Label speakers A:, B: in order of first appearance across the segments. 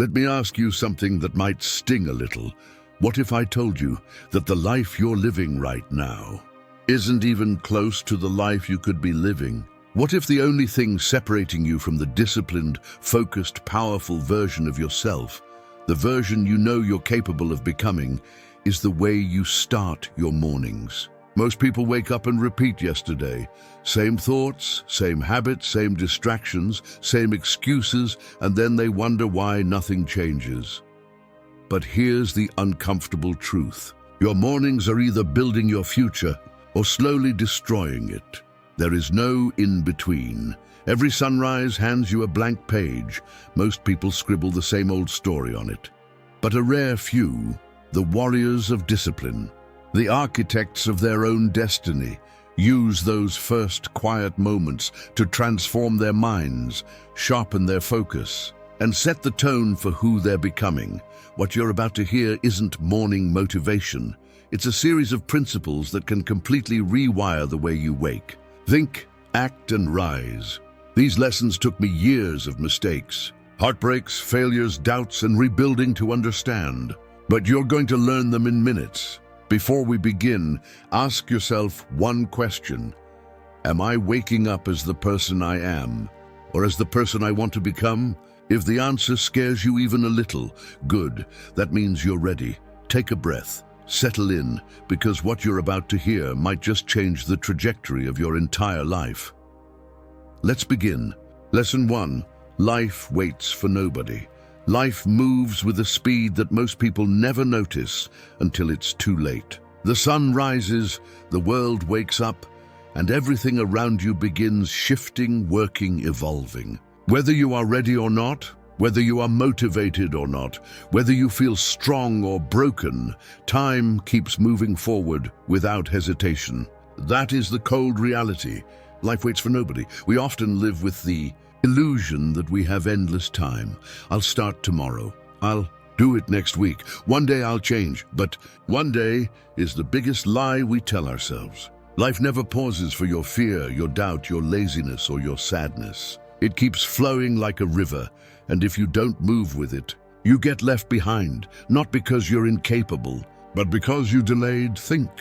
A: Let me ask you something that might sting a little. What if I told you that the life you're living right now isn't even close to the life you could be living? What if the only thing separating you from the disciplined, focused, powerful version of yourself, the version you know you're capable of becoming, is the way you start your mornings? Most people wake up and repeat yesterday. Same thoughts, same habits, same distractions, same excuses, and then they wonder why nothing changes. But here's the uncomfortable truth. Your mornings are either building your future or slowly destroying it. There is no in-between. Every sunrise hands you a blank page. Most people scribble the same old story on it. But a rare few, the warriors of discipline, the architects of their own destiny, use those first quiet moments to transform their minds, sharpen their focus, and set the tone for who they're becoming. What you're about to hear isn't morning motivation. It's a series of principles that can completely rewire the way you wake. Think, act, and rise. These lessons took me years of mistakes, heartbreaks, failures, doubts, and rebuilding to understand. But you're going to learn them in minutes. Before we begin, ask yourself one question. Am I waking up as the person I am, or as the person I want to become? If the answer scares you even a little, good. That means you're ready. Take a breath. Settle in, because what you're about to hear might just change the trajectory of your entire life. Let's begin. Lesson 1. Life waits for nobody. Life moves with a speed that most people never notice until it's too late. The sun rises, the world wakes up, and everything around you begins shifting, working, evolving. Whether you are ready or not, whether you are motivated or not, whether you feel strong or broken, time keeps moving forward without hesitation. That is the cold reality. Life waits for nobody. We often live with the illusion that we have endless time. I'll start tomorrow. I'll do it next week. One day I'll change. But one day is the biggest lie we tell ourselves. Life never pauses for your fear, your doubt, your laziness, or your sadness. It keeps flowing like a river, and if you don't move with it, you get left behind, not because you're incapable, but because you delayed. Think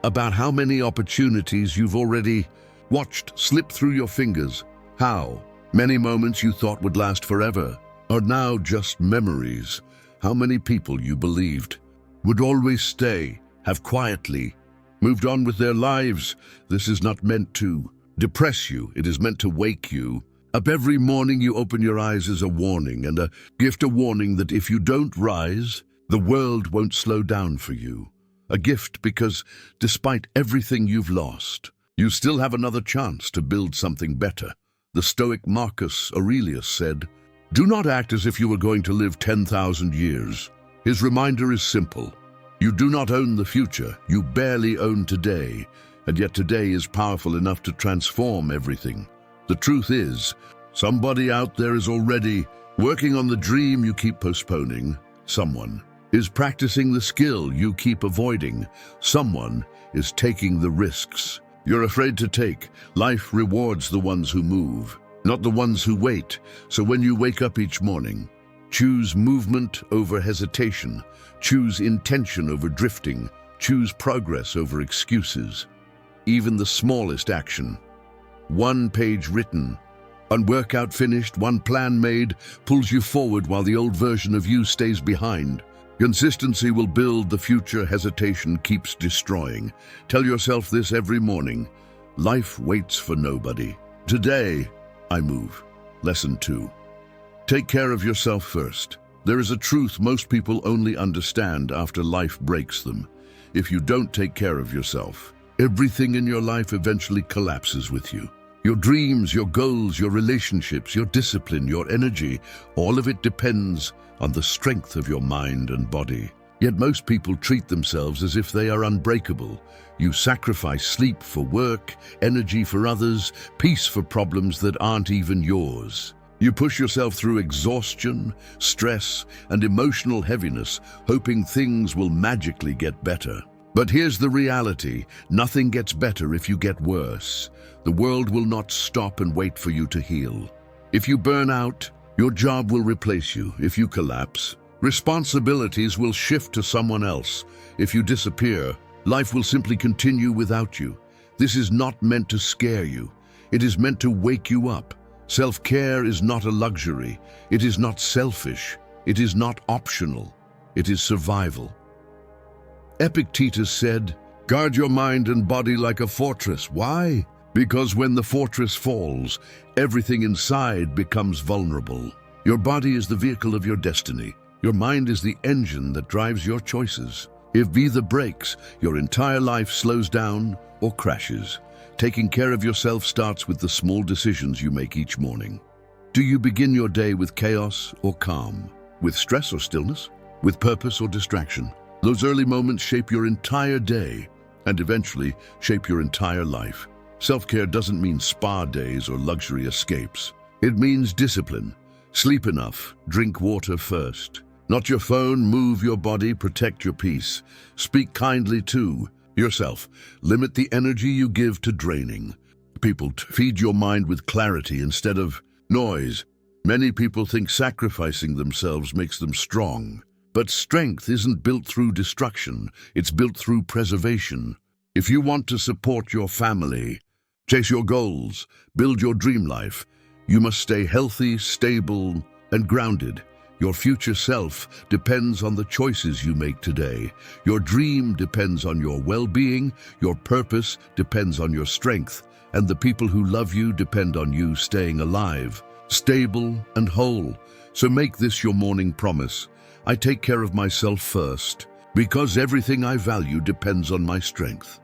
A: about how many opportunities you've already watched slip through your fingers. How many moments you thought would last forever are now just memories. How many people you believed would always stay have quietly moved on with their lives. This is not meant to depress you. It is meant to wake you up. Every morning you open your eyes is a warning, and a gift, a warning that if you don't rise, the world won't slow down for you. A gift because despite everything you've lost, you still have another chance to build something better. The Stoic Marcus Aurelius said, "Do not act as if you were going to live 10,000 years." His reminder is simple. You do not own the future, you barely own today, and yet today is powerful enough to transform everything. The truth is, somebody out there is already working on the dream you keep postponing. Someone is practicing the skill you keep avoiding. Someone is taking the risks you're afraid to take. Life rewards the ones who move, not the ones who wait. So when you wake up each morning, choose movement over hesitation. Choose intention over drifting. Choose progress over excuses. Even the smallest action, one page written, one workout finished, one plan made, pulls you forward while the old version of you stays behind. Consistency will build the future hesitation keeps destroying. Tell yourself this every morning. Life waits for nobody. Today, I move. Lesson 2. Take care of yourself first. There is a truth most people only understand after life breaks them. If you don't take care of yourself, everything in your life eventually collapses with you. Your dreams, your goals, your relationships, your discipline, your energy, all of it depends on the strength of your mind and body. Yet most people treat themselves as if they are unbreakable. You sacrifice sleep for work, energy for others, peace for problems that aren't even yours. You push yourself through exhaustion, stress, and emotional heaviness, hoping things will magically get better. But here's the reality. Nothing gets better if you get worse. The world will not stop and wait for you to heal. If you burn out, Your job will replace you if you collapse. Responsibilities will shift to someone else. If you disappear, life will simply continue without you. This is not meant to scare you. It is meant to wake you up. Self-care is not a luxury. It is not selfish. It is not optional. It is survival. Epictetus said, "Guard your mind and body like a fortress." Why? Because when the fortress falls, everything inside becomes vulnerable. Your body is the vehicle of your destiny. Your mind is the engine that drives your choices. If either breaks, your entire life slows down or crashes. Taking care of yourself starts with the small decisions you make each morning. Do you begin your day with chaos or calm? With stress or stillness? With purpose or distraction? Those early moments shape your entire day and eventually shape your entire life. Self-care doesn't mean spa days or luxury escapes. It means discipline. Sleep enough. Drink water first. Not your phone. Move your body. Protect your peace. Speak kindly to yourself. Limit the energy you give to draining people. Feed your mind with clarity instead of noise. Many people think sacrificing themselves makes them strong. But strength isn't built through destruction. It's built through preservation. If you want to support your family, chase your goals, build your dream life, you must stay healthy, stable, and grounded. Your future self depends on the choices you make today. Your dream depends on your well-being, your purpose depends on your strength, and the people who love you depend on you staying alive, stable, and whole. So make this your morning promise. I take care of myself first, because everything I value depends on my strength.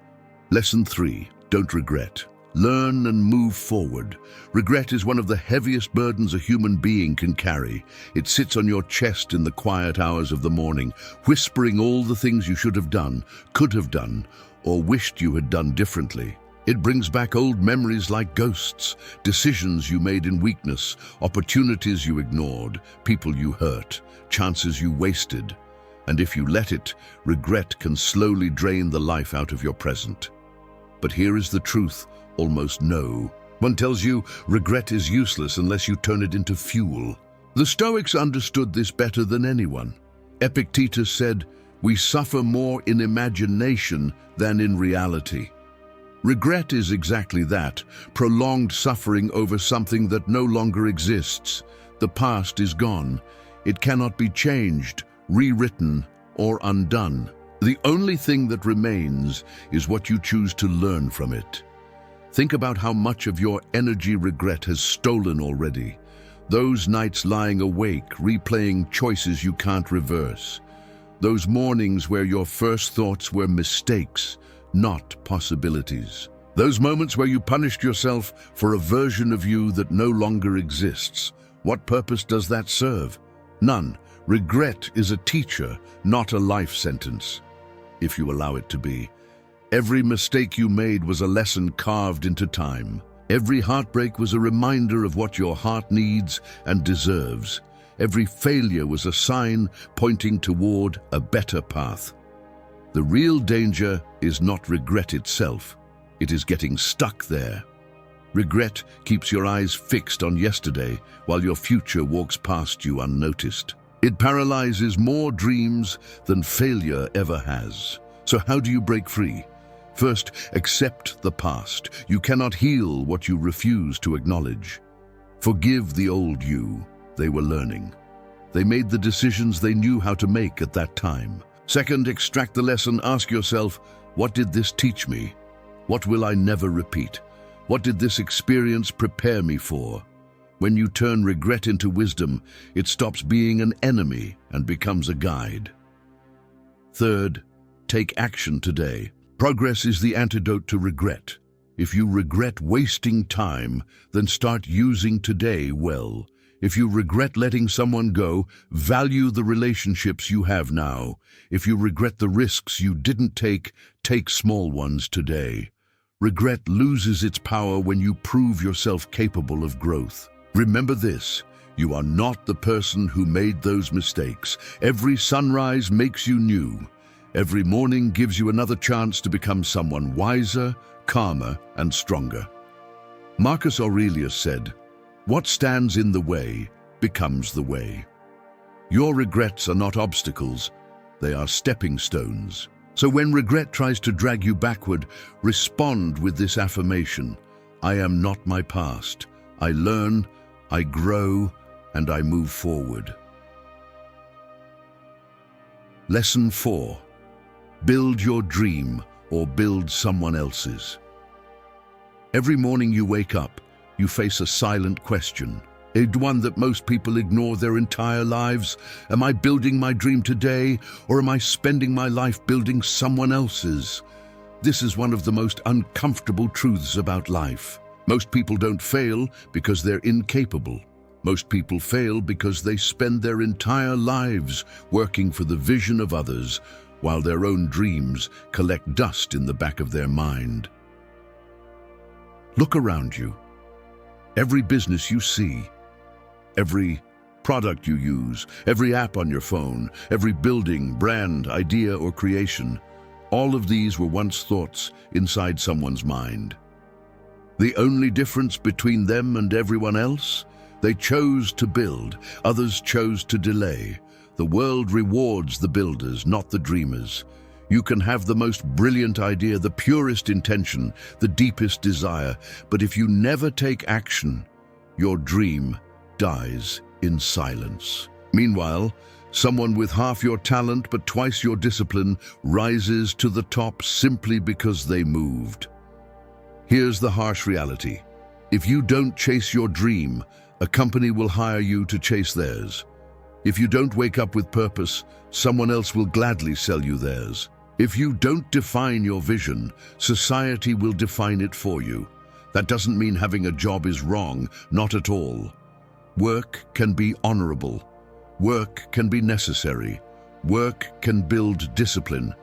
A: Lesson 3. Don't regret. Learn and move forward. Regret is one of the heaviest burdens a human being can carry. It sits on your chest in the quiet hours of the morning, whispering all the things you should have done, could have done, or wished you had done differently. It brings back old memories like ghosts, decisions you made in weakness, opportunities you ignored, people you hurt, chances you wasted. And if you let it, regret can slowly drain the life out of your present. But here is the truth. Almost no. One tells you regret is useless unless you turn it into fuel. The Stoics understood this better than anyone. Epictetus said, "We suffer more in imagination than in reality." Regret is exactly that, prolonged suffering over something that no longer exists. The past is gone. It cannot be changed, rewritten, or undone. The only thing that remains is what you choose to learn from it. Think about how much of your energy regret has stolen already. Those nights lying awake, replaying choices you can't reverse. Those mornings where your first thoughts were mistakes, not possibilities. Those moments where you punished yourself for a version of you that no longer exists. What purpose does that serve? None. Regret is a teacher, not a life sentence, if you allow it to be. Every mistake you made was a lesson carved into time. Every heartbreak was a reminder of what your heart needs and deserves. Every failure was a sign pointing toward a better path. The real danger is not regret itself. It is getting stuck there. Regret keeps your eyes fixed on yesterday while your future walks past you unnoticed. It paralyzes more dreams than failure ever has. So how do you break free? First, accept the past. You cannot heal what you refuse to acknowledge. Forgive the old you. They were learning. They made the decisions they knew how to make at that time. Second, extract the lesson. Ask yourself, what did this teach me? What will I never repeat? What did this experience prepare me for? When you turn regret into wisdom, it stops being an enemy and becomes a guide. Third, take action today. Progress is the antidote to regret. If you regret wasting time, then start using today well. If you regret letting someone go, value the relationships you have now. If you regret the risks you didn't take, take small ones today. Regret loses its power when you prove yourself capable of growth. Remember this, you are not the person who made those mistakes. Every sunrise makes you new. Every morning gives you another chance to become someone wiser, calmer, and stronger. Marcus Aurelius said, "What stands in the way becomes the way. Your regrets are not obstacles, they are stepping stones. So when regret tries to drag you backward, respond with this affirmation: I am not my past. I learn, I grow, and I move forward. Lesson 4. Build your dream or build someone else's. Every morning you wake up, you face a silent question, one that most people ignore their entire lives. Am I building my dream today, or am I spending my life building someone else's? This is one of the most uncomfortable truths about life. Most people don't fail because they're incapable. Most people fail because they spend their entire lives working for the vision of others, while their own dreams collect dust in the back of their mind. Look around you. Every business you see, every product you use, every app on your phone, every building, brand, idea, or creation, all of these were once thoughts inside someone's mind. The only difference between them and everyone else? They chose to build, others chose to delay. The world rewards the builders, not the dreamers. You can have the most brilliant idea, the purest intention, the deepest desire, but if you never take action, your dream dies in silence. Meanwhile, someone with half your talent but twice your discipline rises to the top simply because they moved. Here's the harsh reality. If you don't chase your dream, a company will hire you to chase theirs. If you don't wake up with purpose, someone else will gladly sell you theirs. If you don't define your vision, society will define it for you. That doesn't mean having a job is wrong, not at all. Work can be honorable. Work can be necessary. Work can build discipline.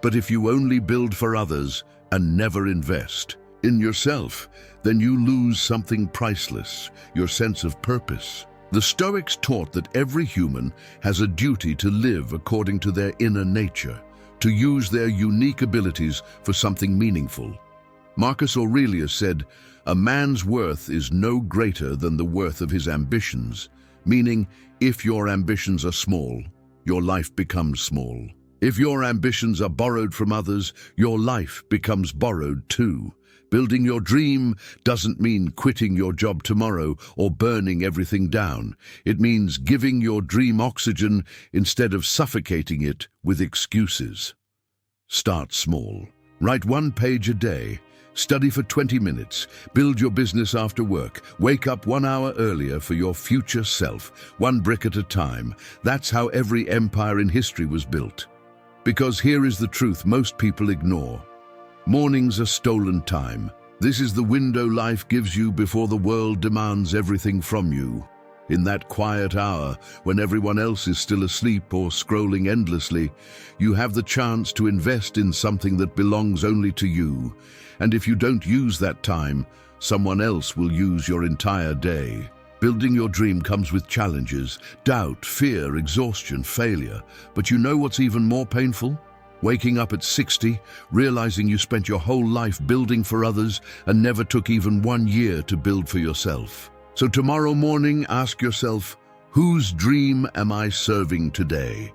A: But if you only build for others and never invest in yourself, then you lose something priceless, your sense of purpose. The Stoics taught that every human has a duty to live according to their inner nature, to use their unique abilities for something meaningful. Marcus Aurelius said, "A man's worth is no greater than the worth of his ambitions," meaning if your ambitions are small, your life becomes small. If your ambitions are borrowed from others, your life becomes borrowed too. Building your dream doesn't mean quitting your job tomorrow or burning everything down. It means giving your dream oxygen instead of suffocating it with excuses. Start small. Write 1 page a day. Study for 20 minutes. Build your business after work. Wake up 1 hour earlier for your future self, 1 brick at a time. That's how every empire in history was built. Because here is the truth most people ignore. Mornings are stolen time. This is the window life gives you before the world demands everything from you. In that quiet hour, when everyone else is still asleep or scrolling endlessly, you have the chance to invest in something that belongs only to you. And if you don't use that time, someone else will use your entire day. Building your dream comes with challenges, doubt, fear, exhaustion, failure. But you know what's even more painful? Waking up at 60, realizing you spent your whole life building for others and never took even 1 year to build for yourself. So tomorrow morning, ask yourself, whose dream am I serving today?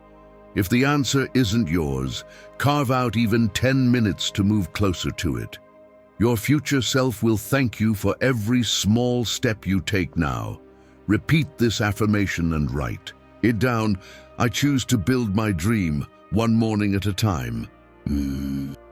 A: If the answer isn't yours, carve out even 10 minutes to move closer to it. Your future self will thank you for every small step you take now. Repeat this affirmation and write it down. I choose to build my dream, 1 morning at a time.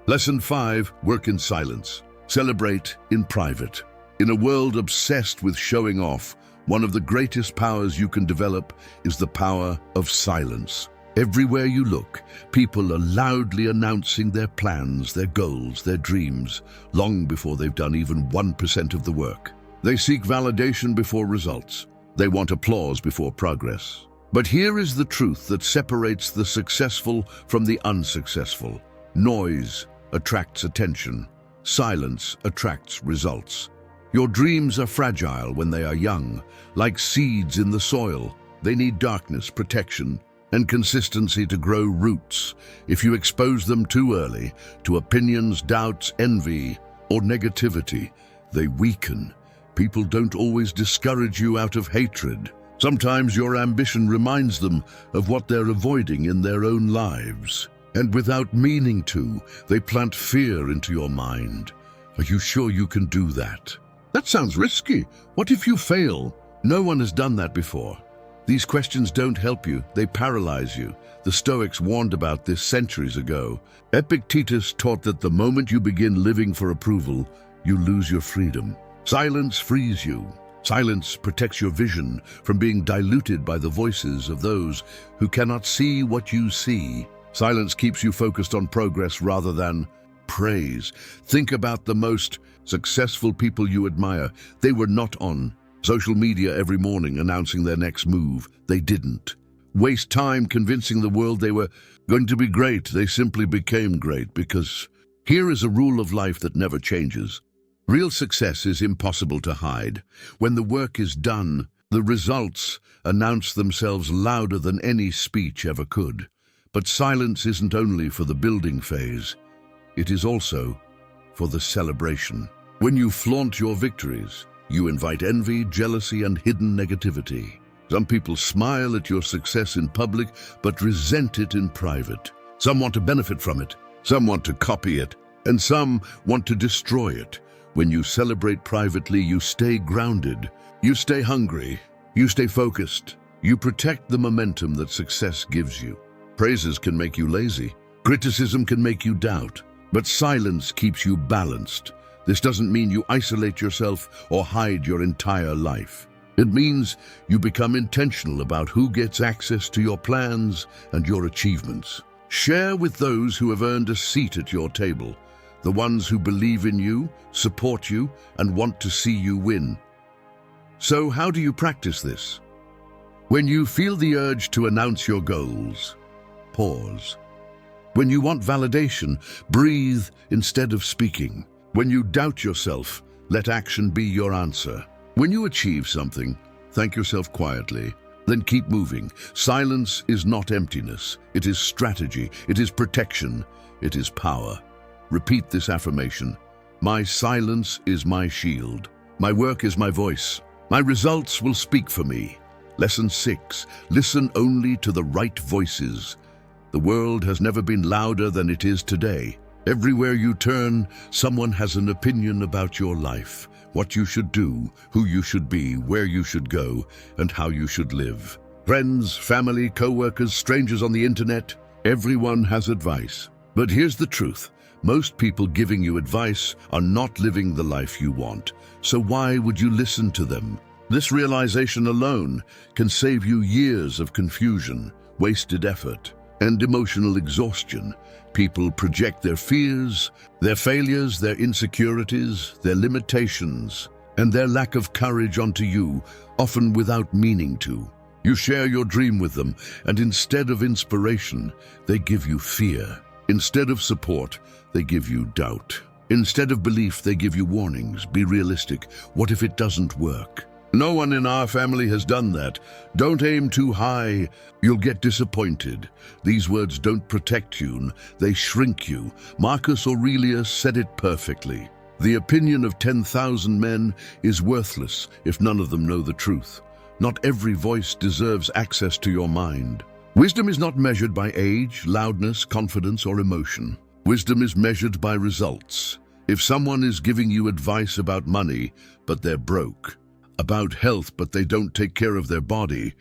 A: Lesson 5, work in silence. Celebrate in private. In a world obsessed with showing off, one of the greatest powers you can develop is the power of silence. Everywhere you look, people are loudly announcing their plans, their goals, their dreams, long before they've done even 1% of the work. They seek validation before results. They want applause before progress. But here is the truth that separates the successful from the unsuccessful. Noise attracts attention. Silence attracts results. Your dreams are fragile when they are young, like seeds in the soil. They need darkness, protection, and consistency to grow roots. If you expose them too early to opinions, doubts, envy, or negativity, they weaken. People don't always discourage you out of hatred. Sometimes your ambition reminds them of what they're avoiding in their own lives. And without meaning to, they plant fear into your mind. Are you sure you can do that? That sounds risky. What if you fail? No one has done that before. These questions don't help you, they paralyze you. The Stoics warned about this centuries ago. Epictetus taught that the moment you begin living for approval, you lose your freedom. Silence frees you. Silence protects your vision from being diluted by the voices of those who cannot see what you see. Silence keeps you focused on progress rather than praise. Think about the most successful people you admire. They were not on social media every morning announcing their next move. They didn't waste time convincing the world they were going to be great. They simply became great because here is a rule of life that never changes. Real success is impossible to hide. When the work is done, the results announce themselves louder than any speech ever could. But silence isn't only for the building phase. It is also for the celebration. When you flaunt your victories, you invite envy, jealousy, and hidden negativity. Some people smile at your success in public, but resent it in private. Some want to benefit from it, some want to copy it, and some want to destroy it. When you celebrate privately, you stay grounded, you stay hungry, you stay focused. You protect the momentum that success gives you. Praises can make you lazy, criticism can make you doubt, but silence keeps you balanced. This doesn't mean you isolate yourself or hide your entire life. It means you become intentional about who gets access to your plans and your achievements. Share with those who have earned a seat at your table, the ones who believe in you, support you, and want to see you win. So how do you practice this? When you feel the urge to announce your goals, pause. When you want validation, breathe instead of speaking. When you doubt yourself, let action be your answer. When you achieve something, thank yourself quietly, then keep moving. Silence is not emptiness. It is strategy. It is protection. It is power. Repeat this affirmation. My silence is my shield. My work is my voice. My results will speak for me. Lesson 6. Listen only to the right voices. The world has never been louder than it is today. Everywhere you turn, someone has an opinion about your life, what you should do, who you should be, where you should go, and how you should live. Friends, family, co-workers, strangers on the internet, everyone has advice. But here's the truth. Most people giving you advice are not living the life you want. So why would you listen to them? This realization alone can save you years of confusion, wasted effort, and emotional exhaustion. People project their fears, their failures, their insecurities, their limitations, and their lack of courage onto you, often without meaning to. You share your dream with them, and instead of inspiration, they give you fear. Instead of support, they give you doubt. Instead of belief, they give you warnings. Be realistic. What if it doesn't work? No one in our family has done that. Don't aim too high. You'll get disappointed. These words don't protect you. They shrink you. Marcus Aurelius said it perfectly. The opinion of 10,000 men is worthless if none of them know the truth. Not every voice deserves access to your mind. Wisdom is not measured by age, loudness, confidence, or emotion. Wisdom is measured by results. If someone is giving you advice about money, but they're broke, about health, but they don't take care of their body,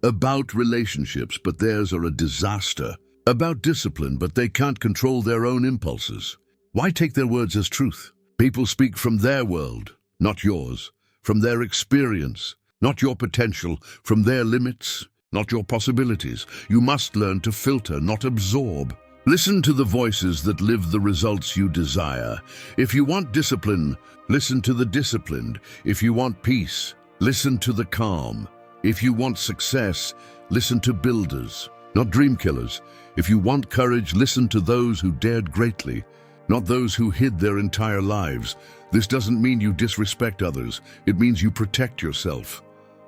A: about relationships, but theirs are a disaster, about discipline, but they can't control their own impulses, why take their words as truth? People speak from their world, not yours, from their experience, not your potential, from their limits, not your possibilities. You must learn to filter, not absorb. Listen to the voices that live the results you desire. If you want discipline, listen to the disciplined. If you want peace, listen to the calm. If you want success, listen to builders, not dream killers. If you want courage, listen to those who dared greatly, not those who hid their entire lives. This doesn't mean you disrespect others. It means you protect yourself.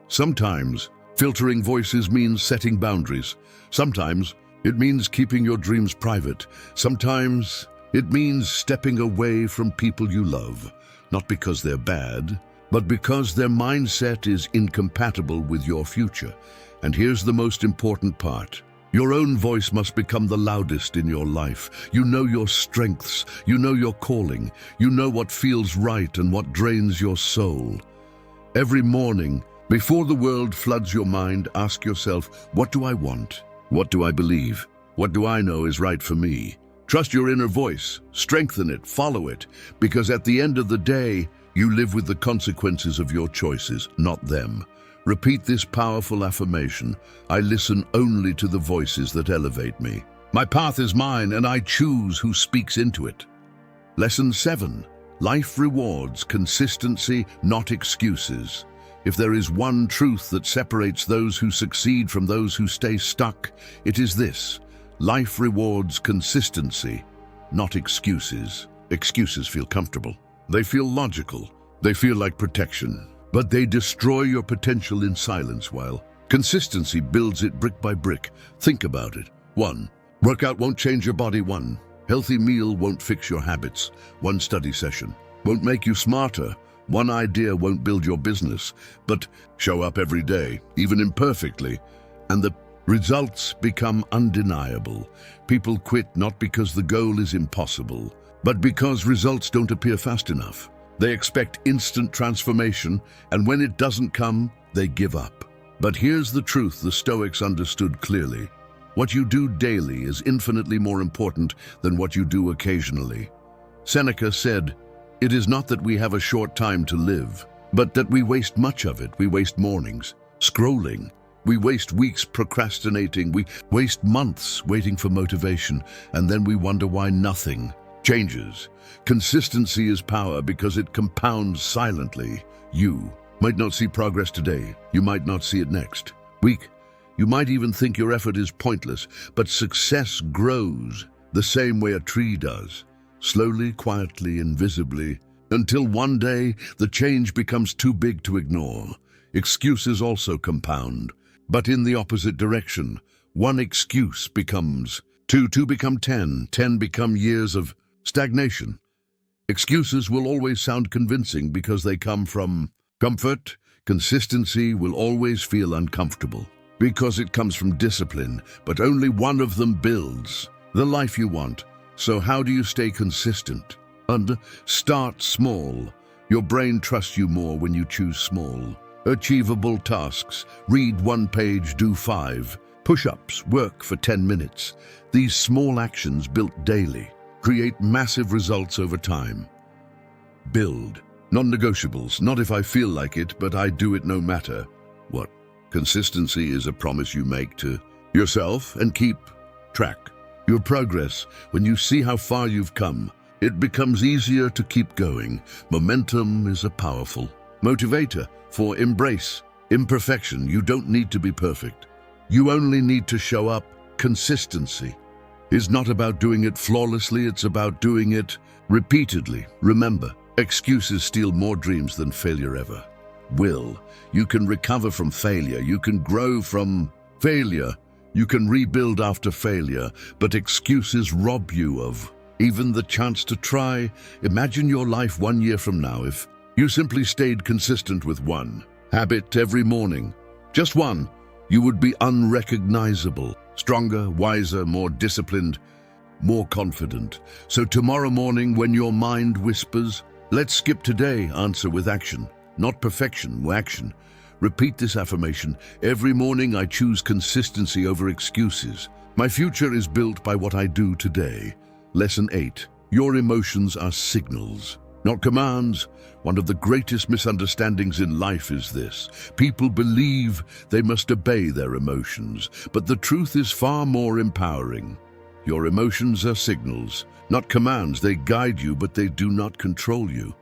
A: Sometimes, filtering voices means setting boundaries. Sometimes, it means keeping your dreams private. Sometimes, it means stepping away from people you love, not because they're bad, but because their mindset is incompatible with your future. And here's the most important part. Your own voice must become the loudest in your life. You know your strengths, you know your calling, you know what feels right and what drains your soul. Every morning, before the world floods your mind, ask yourself, what do I want? What do I believe? What do I know is right for me? Trust your inner voice, strengthen it, follow it, because at the end of the day, you live with the consequences of your choices, not them. Repeat this powerful affirmation. I listen only to the voices that elevate me. My path is mine, and I choose who speaks into it. Lesson 7. Life rewards consistency, not excuses. If there is one truth that separates those who succeed from those who stay stuck, it is this. Life rewards consistency, not excuses. Excuses feel comfortable. They feel logical. They feel like protection. But they destroy your potential in silence, while consistency builds it brick by brick. Think about it. 1. Workout won't change your body. 1. Healthy meal won't fix your habits. 1 study session won't make you smarter. 1 idea won't build your business. But show up every day, even imperfectly, and the results become undeniable. People quit not because the goal is impossible, but because results don't appear fast enough. They expect instant transformation, and when it doesn't come, they give up. But here's the truth the Stoics understood clearly. What you do daily is infinitely more important than what you do occasionally. Seneca said, "It is not that we have a short time to live, but that we waste much of it. We waste mornings scrolling. We waste weeks procrastinating. We waste months waiting for motivation, and then we wonder why nothing changes." Consistency is power because it compounds silently. You might not see progress today. You might not see it next week. You might even think your effort is pointless, but success grows the same way a tree does, slowly, quietly, invisibly, until one day the change becomes too big to ignore. Excuses also compound, but in the opposite direction. 1 excuse becomes 2, 2 become 10, 10 become years of stagnation. Excuses will always sound convincing because they come from comfort. Consistency will always feel uncomfortable because it comes from discipline, but only one of them builds the life you want. So how do you stay consistent? And start small. Your brain trusts you more when you choose small, achievable tasks. Read 1 page, do 5. Push-ups, work for 10 minutes. These small actions built daily create massive results over time. Build. Non-negotiables. Not if I feel like it, but I do it no matter what. Consistency is a promise you make to yourself and keep track your progress. When you see how far you've come, it becomes easier to keep going. Momentum is a powerful motivator for embrace imperfection. You don't need to be perfect. You only need to show up. Consistency is not about doing it flawlessly, it's about doing it repeatedly. Remember, excuses steal more dreams than failure ever will. You can recover from failure, you can grow from failure, you can rebuild after failure, but excuses rob you of even the chance to try. Imagine your life 1 year from now if you simply stayed consistent with 1 habit every morning. Just 1. You would be unrecognizable, stronger, wiser, more disciplined, more confident. So tomorrow morning when your mind whispers, "Let's skip today," answer with action. Not perfection, action. Repeat this affirmation. Every morning I choose consistency over excuses. My future is built by what I do today. Lesson 8. Your emotions are signals, not commands. One of the greatest misunderstandings in life is this. People believe they must obey their emotions, but the truth is far more empowering. Your emotions are signals, not commands. They guide you, but they do not control you,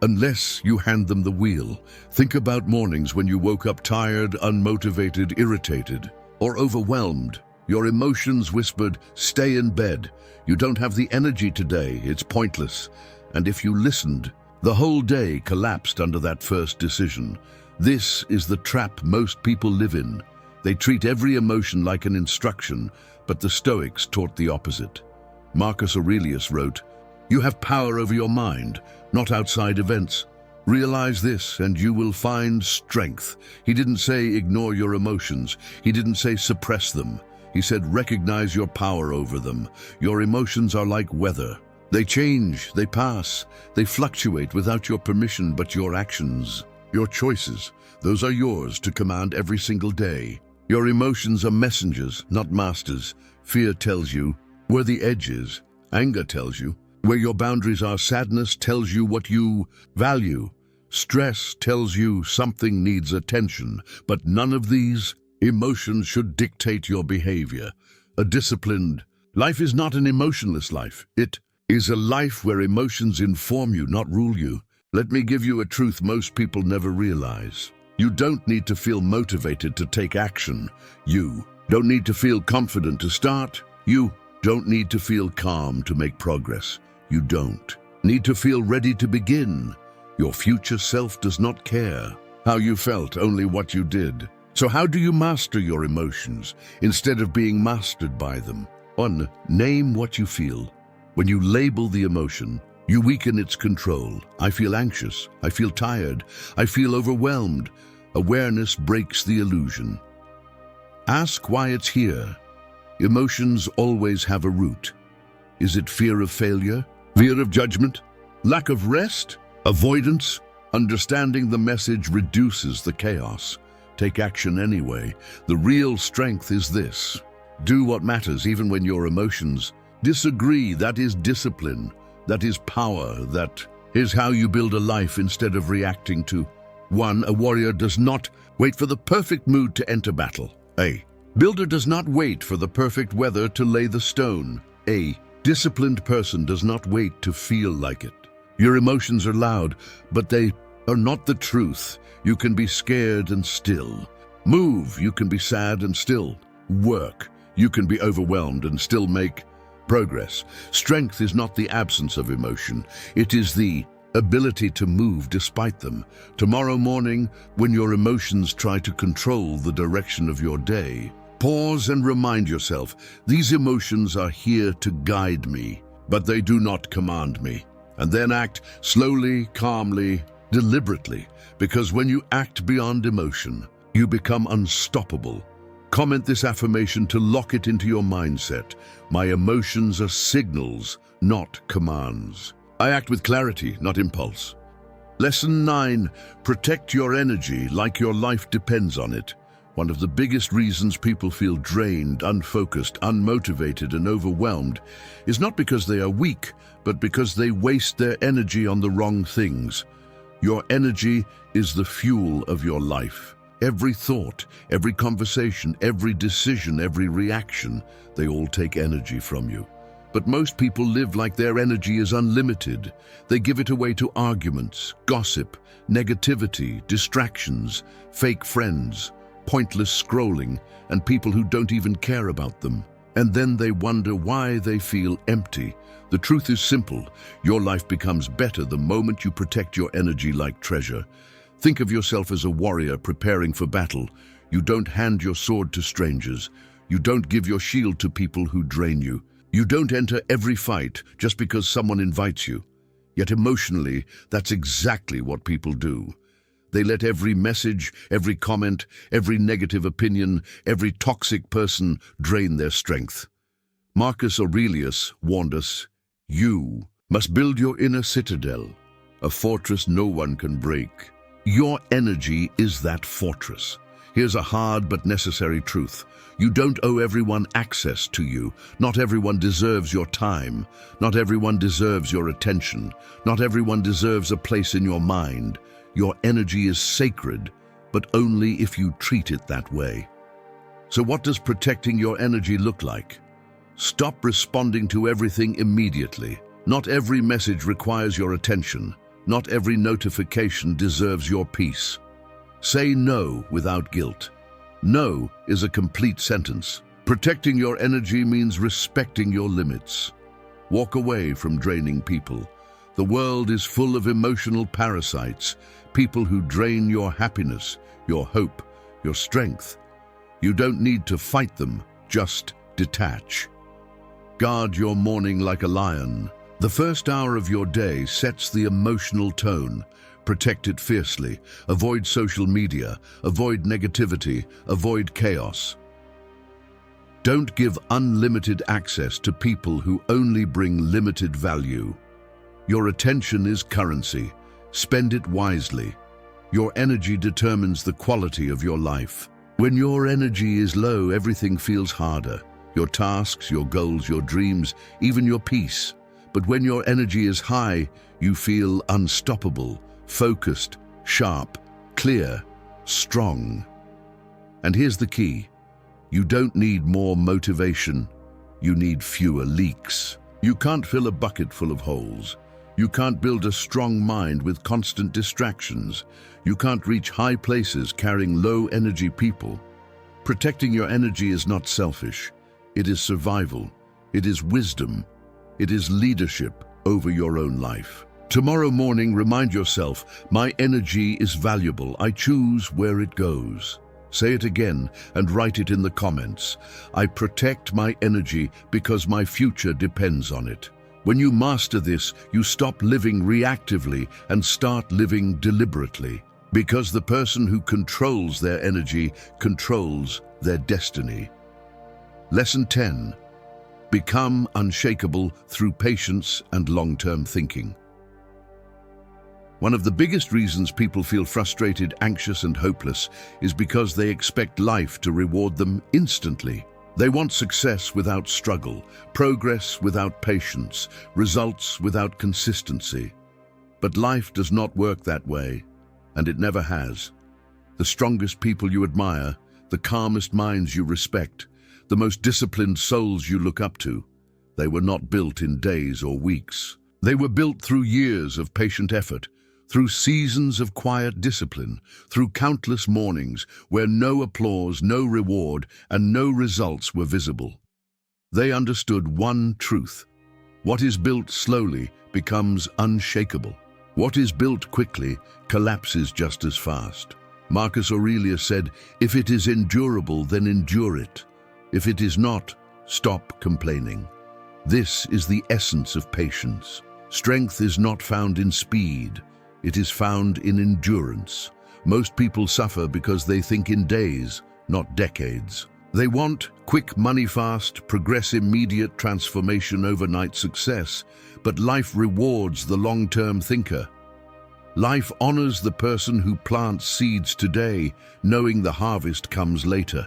A: unless you hand them the wheel. Think about mornings when you woke up tired, unmotivated, irritated, or overwhelmed. Your emotions whispered, "Stay in bed. You don't have the energy today. It's pointless." And if you listened, the whole day collapsed under that first decision. This is the trap most people live in. They treat every emotion like an instruction, but the Stoics taught the opposite. Marcus Aurelius wrote, "You have power over your mind, not outside events." Realize this and you will find strength. He didn't say ignore your emotions. He didn't say suppress them. He said recognize your power over them. Your emotions are like weather. They change, they pass, they fluctuate without your permission, but your actions, your choices, those are yours to command every single day. Your emotions are messengers, not masters. Fear tells you where the edge is. Anger tells you where your boundaries are. Sadness tells you what you value. Stress tells you something needs attention, but none of these emotions should dictate your behavior. A disciplined life is not an emotionless life. It is a life where emotions inform you, not rule you. Let me give you a truth most people never realize. You don't need to feel motivated to take action. You don't need to feel confident to start. You don't need to feel calm to make progress. You don't need to feel ready to begin. Your future self does not care how you felt, only what you did. So how do you master your emotions instead of being mastered by them? 1. Name what you feel. When you label the emotion, you weaken its control. I feel anxious. I feel tired. I feel overwhelmed. Awareness breaks the illusion. Ask why it's here. Emotions always have a root. Is it fear of failure? Fear of judgment? Lack of rest? Avoidance? Understanding the message reduces the chaos. Take action anyway. The real strength is this. Do what matters even when your emotions disagree. That is discipline. That is power. That is how you build a life instead of reacting to. 1. A warrior does not wait for the perfect mood to enter battle. A builder does not wait for the perfect weather to lay the stone. A disciplined person does not wait to feel like it. Your emotions are loud, but they are not the truth. You can be scared and still. Move, you can be sad and still. Work, you can be overwhelmed and still make progress. Strength is not the absence of emotion. It is the ability to move despite them. Tomorrow morning, when your emotions try to control the direction of your day, pause and remind yourself, these emotions are here to guide me, but they do not command me. And then act slowly, calmly, deliberately, because when you act beyond emotion, you become unstoppable. Comment this affirmation to lock it into your mindset. My emotions are signals, not commands. I act with clarity, not impulse. Lesson 9, protect your energy like your life depends on it. One of the biggest reasons people feel drained, unfocused, unmotivated, and overwhelmed is not because they are weak, but because they waste their energy on the wrong things. Your energy is the fuel of your life. Every thought, every conversation, every decision, every reaction, they all take energy from you. But most people live like their energy is unlimited. They give it away to arguments, gossip, negativity, distractions, fake friends, pointless scrolling, and people who don't even care about them. And then they wonder why they feel empty. The truth is simple. Your life becomes better the moment you protect your energy like treasure. Think of yourself as a warrior preparing for battle. You don't hand your sword to strangers. You don't give your shield to people who drain you. You don't enter every fight just because someone invites you. Yet emotionally, that's exactly what people do. They let every message, every comment, every negative opinion, every toxic person drain their strength. Marcus Aurelius warned us, you must build your inner citadel, a fortress no one can break. Your energy is that fortress. Here's a hard but necessary truth. You don't owe everyone access to you. Not everyone deserves your time. Not everyone deserves your attention. Not everyone deserves a place in your mind. Your energy is sacred, but only if you treat it that way. So what does protecting your energy look like? Stop responding to everything immediately. Not every message requires your attention. Not every notification deserves your peace. Say no without guilt. No is a complete sentence. Protecting your energy means respecting your limits. Walk away from draining people. The world is full of emotional parasites, people who drain your happiness, your hope, your strength. You don't need to fight them, just detach. Guard your morning like a lion. The first hour of your day sets the emotional tone. Protect it fiercely. Avoid social media. Avoid negativity. Avoid chaos. Don't give unlimited access to people who only bring limited value. Your attention is currency. Spend it wisely. Your energy determines the quality of your life. When your energy is low, everything feels harder. Your tasks, your goals, your dreams, even your peace. But when your energy is high, you feel unstoppable, focused, sharp, clear, strong. And here's the key. You don't need more motivation. You need fewer leaks. You can't fill a bucket full of holes. You can't build a strong mind with constant distractions. You can't reach high places carrying low-energy people. Protecting your energy is not selfish. It is survival. It is wisdom. It is leadership over your own life. Tomorrow morning, remind yourself, my energy is valuable. I choose where it goes. Say it again and write it in the comments. I protect my energy because my future depends on it. When you master this, you stop living reactively and start living deliberately. Because the person who controls their energy controls their destiny. Lesson 10. Become unshakable through patience and long-term thinking. One of the biggest reasons people feel frustrated, anxious, and hopeless is because they expect life to reward them instantly. They want success without struggle, progress without patience, results without consistency. But life does not work that way, and it never has. The strongest people you admire, the calmest minds you respect, the most disciplined souls you look up to, they were not built in days or weeks. They were built through years of patient effort, through seasons of quiet discipline, through countless mornings where no applause, no reward, and no results were visible. They understood one truth. What is built slowly becomes unshakable. What is built quickly collapses just as fast. Marcus Aurelius said, "If it is endurable, then endure it. If it is not, stop complaining." This is the essence of patience. Strength is not found in speed. It is found in endurance. Most people suffer because they think in days, not decades. They want quick money fast, progress immediate transformation, overnight success, but life rewards the long-term thinker. Life honors the person who plants seeds today, knowing the harvest comes later.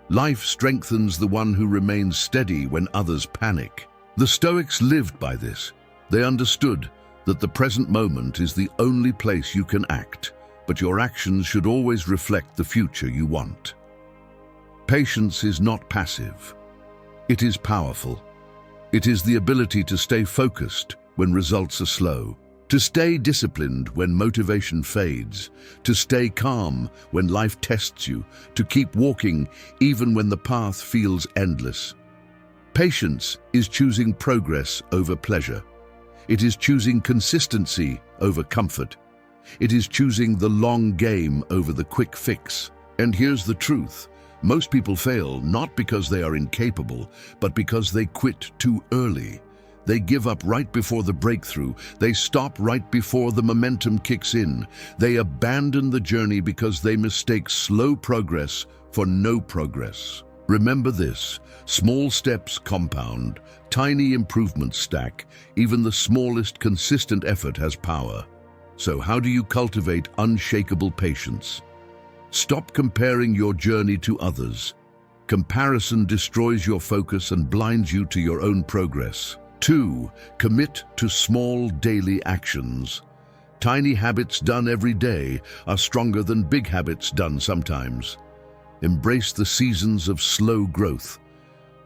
A: Life strengthens the one who remains steady when others panic. The Stoics lived by this. They understood that the present moment is the only place you can act, but your actions should always reflect the future you want. Patience is not passive. It is powerful. It is the ability to stay focused when results are slow, to stay disciplined when motivation fades, to stay calm when life tests you, to keep walking even when the path feels endless. Patience is choosing progress over pleasure. It is choosing consistency over comfort. It is choosing the long game over the quick fix. And here's the truth. Most people fail not because they are incapable, but because they quit too early. They give up right before the breakthrough. They stop right before the momentum kicks in. They abandon the journey because they mistake slow progress for no progress. Remember this, small steps compound, tiny improvements stack. Even the smallest consistent effort has power. So how do you cultivate unshakable patience? Stop comparing your journey to others. Comparison destroys your focus and blinds you to your own progress. 2. Commit to small daily actions. Tiny habits done every day are stronger than big habits done sometimes. Embrace the seasons of slow growth.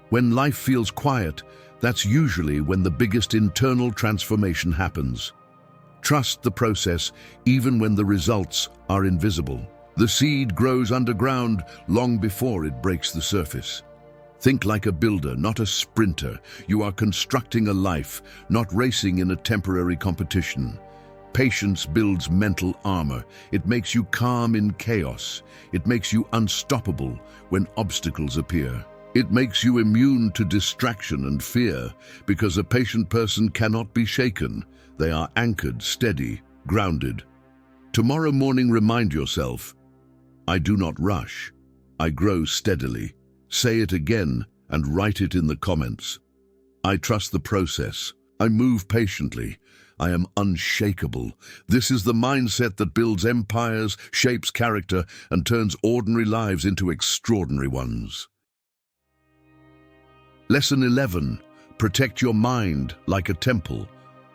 A: When life feels quiet, that's usually when the biggest internal transformation happens. Trust the process even when the results are invisible. The seed grows underground long before it breaks the surface. Think like a builder, not a sprinter. You are constructing a life, not racing in a temporary competition. Patience builds mental armor. It makes you calm in chaos. It makes you unstoppable when obstacles appear. It makes you immune to distraction and fear, because a patient person cannot be shaken. They are anchored, steady, grounded. Tomorrow morning, remind yourself, I do not rush. I grow steadily. Say it again and write it in the comments. I trust the process. I move patiently. I am unshakable. This is the mindset that builds empires, shapes character, and turns ordinary lives into extraordinary ones. Lesson 11. Protect your mind like a temple.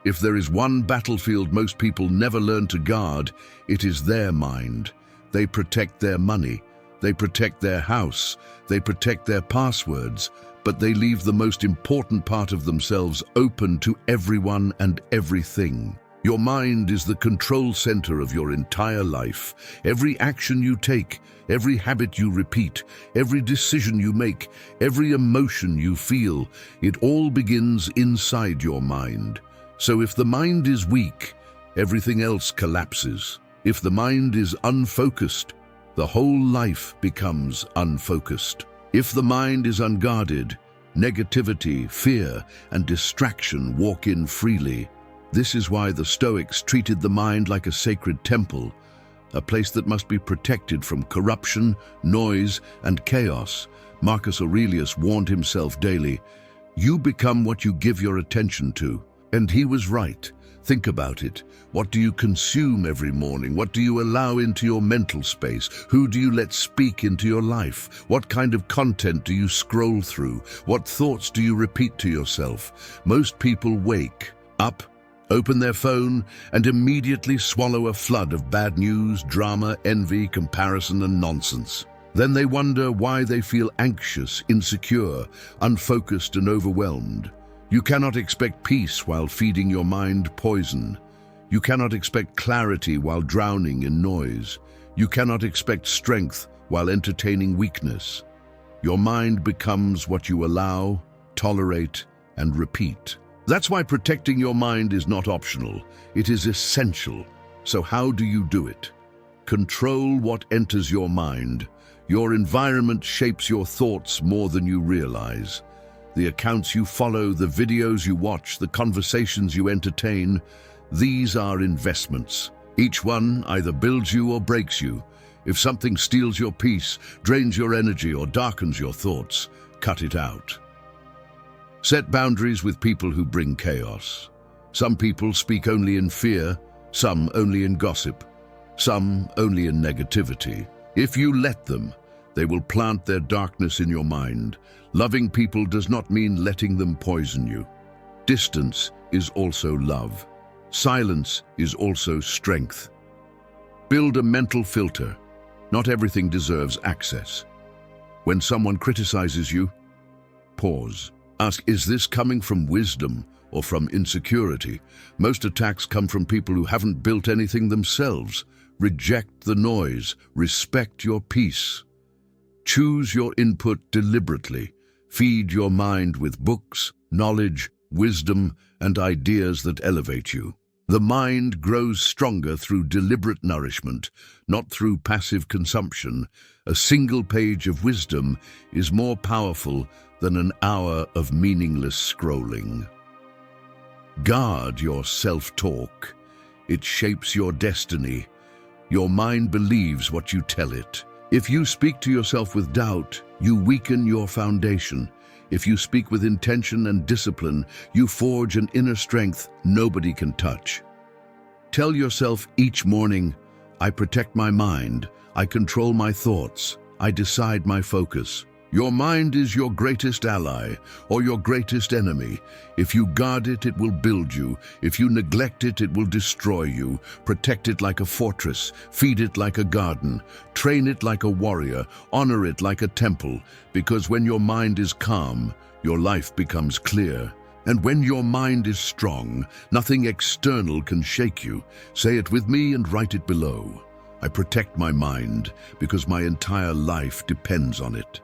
A: If there is one battlefield most people never learn to guard, it is their mind. They protect their money. They protect their house. They protect their passwords. But they leave the most important part of themselves open to everyone and everything. Your mind is the control center of your entire life. Every action you take, every habit you repeat, every decision you make, every emotion you feel, it all begins inside your mind. So if the mind is weak, everything else collapses. If the mind is unfocused, the whole life becomes unfocused. If the mind is unguarded, negativity, fear, and distraction walk in freely. This is why the Stoics treated the mind like a sacred temple, a place that must be protected from corruption, noise, and chaos. Marcus Aurelius warned himself daily, "You become what you give your attention to." And he was right. Think about it. What do you consume every morning? What do you allow into your mental space? Who do you let speak into your life? What kind of content do you scroll through? What thoughts do you repeat to yourself? Most people wake up, open their phone, and immediately swallow a flood of bad news, drama, envy, comparison, and nonsense. Then they wonder why they feel anxious, insecure, unfocused, and overwhelmed. You cannot expect peace while feeding your mind poison. You cannot expect clarity while drowning in noise. You cannot expect strength while entertaining weakness. Your mind becomes what you allow, tolerate, and repeat. That's why protecting your mind is not optional. It is essential. So how do you do it? Control what enters your mind. Your environment shapes your thoughts more than you realize. The accounts you follow, the videos you watch, the conversations you entertain, these are investments. Each one either builds you or breaks you. If something steals your peace, drains your energy, or darkens your thoughts, cut it out. Set boundaries with people who bring chaos. Some people speak only in fear, some only in gossip, some only in negativity. If you let them, they will plant their darkness in your mind. Loving people does not mean letting them poison you. Distance is also love. Silence is also strength. Build a mental filter. Not everything deserves access. When someone criticizes you, pause. Ask, is this coming from wisdom or from insecurity? Most attacks come from people who haven't built anything themselves. Reject the noise. Respect your peace. Choose your input deliberately. Feed your mind with books, knowledge, wisdom, and ideas that elevate you. The mind grows stronger through deliberate nourishment, not through passive consumption. A single page of wisdom is more powerful than an hour of meaningless scrolling. Guard your self-talk. It shapes your destiny. Your mind believes what you tell it. If you speak to yourself with doubt, you weaken your foundation. If you speak with intention and discipline, you forge an inner strength nobody can touch. Tell yourself each morning, I protect my mind, I control my thoughts, I decide my focus. Your mind is your greatest ally or your greatest enemy. If you guard it, it will build you. If you neglect it, it will destroy you. Protect it like a fortress. Feed it like a garden. Train it like a warrior. Honor it like a temple. Because when your mind is calm, your life becomes clear. And when your mind is strong, nothing external can shake you. Say it with me and write it below. I protect my mind because my entire life depends on it.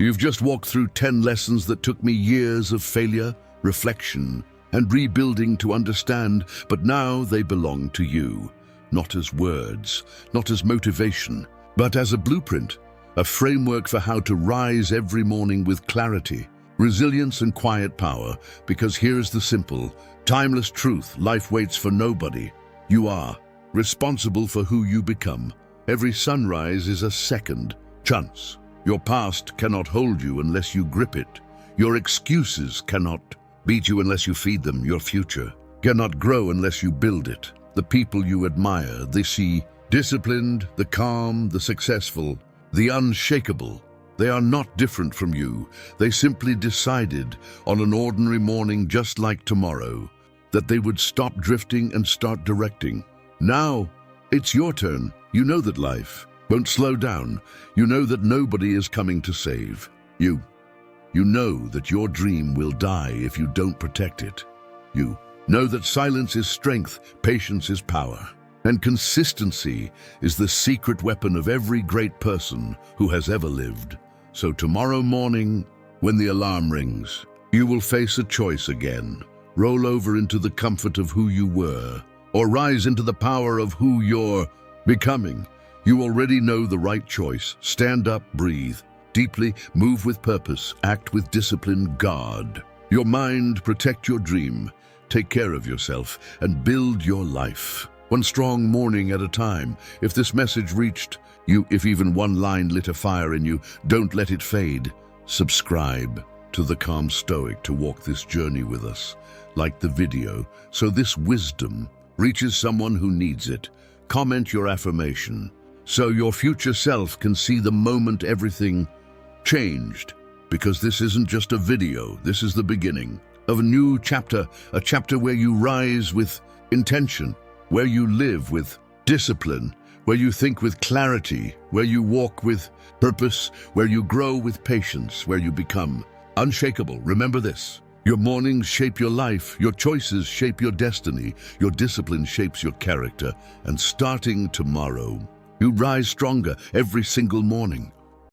A: You've just walked through 10 lessons that took me years of failure, reflection, and rebuilding to understand, but now they belong to you. Not as words, not as motivation, but as a blueprint, a framework for how to rise every morning with clarity, resilience and quiet power, because here's the simple, timeless truth: life waits for nobody. You are responsible for who you become. Every sunrise is a second chance. Your past cannot hold you unless you grip it. Your excuses cannot beat you unless you feed them. Your future cannot grow unless you build it. The people you admire, they see disciplined, the calm, the successful, the unshakable. They are not different from you. They simply decided on an ordinary morning, just like tomorrow, that they would stop drifting and start directing. Now, it's your turn. You know that life won't slow down. You know that nobody is coming to save you. You know that your dream will die if you don't protect it. You know that silence is strength, patience is power, and consistency is the secret weapon of every great person who has ever lived. So tomorrow morning, when the alarm rings, you will face a choice again. Roll over into the comfort of who you were, or rise into the power of who you're becoming. You already know the right choice. Stand up, breathe deeply, move with purpose, act with discipline, guard your mind, protect your dream, take care of yourself, and build your life. One strong morning at a time. If this message reached you, if even one line lit a fire in you, don't let it fade. Subscribe to The Calm Stoic to walk this journey with us. Like the video so this wisdom reaches someone who needs it. Comment your affirmation so your future self can see the moment everything changed. Because this isn't just a video, this is the beginning of a new chapter, a chapter where you rise with intention, where you live with discipline, where you think with clarity, where you walk with purpose, where you grow with patience, where you become unshakable. Remember this: your mornings shape your life, your choices shape your destiny, your discipline shapes your character, and starting tomorrow, you rise stronger every single morning.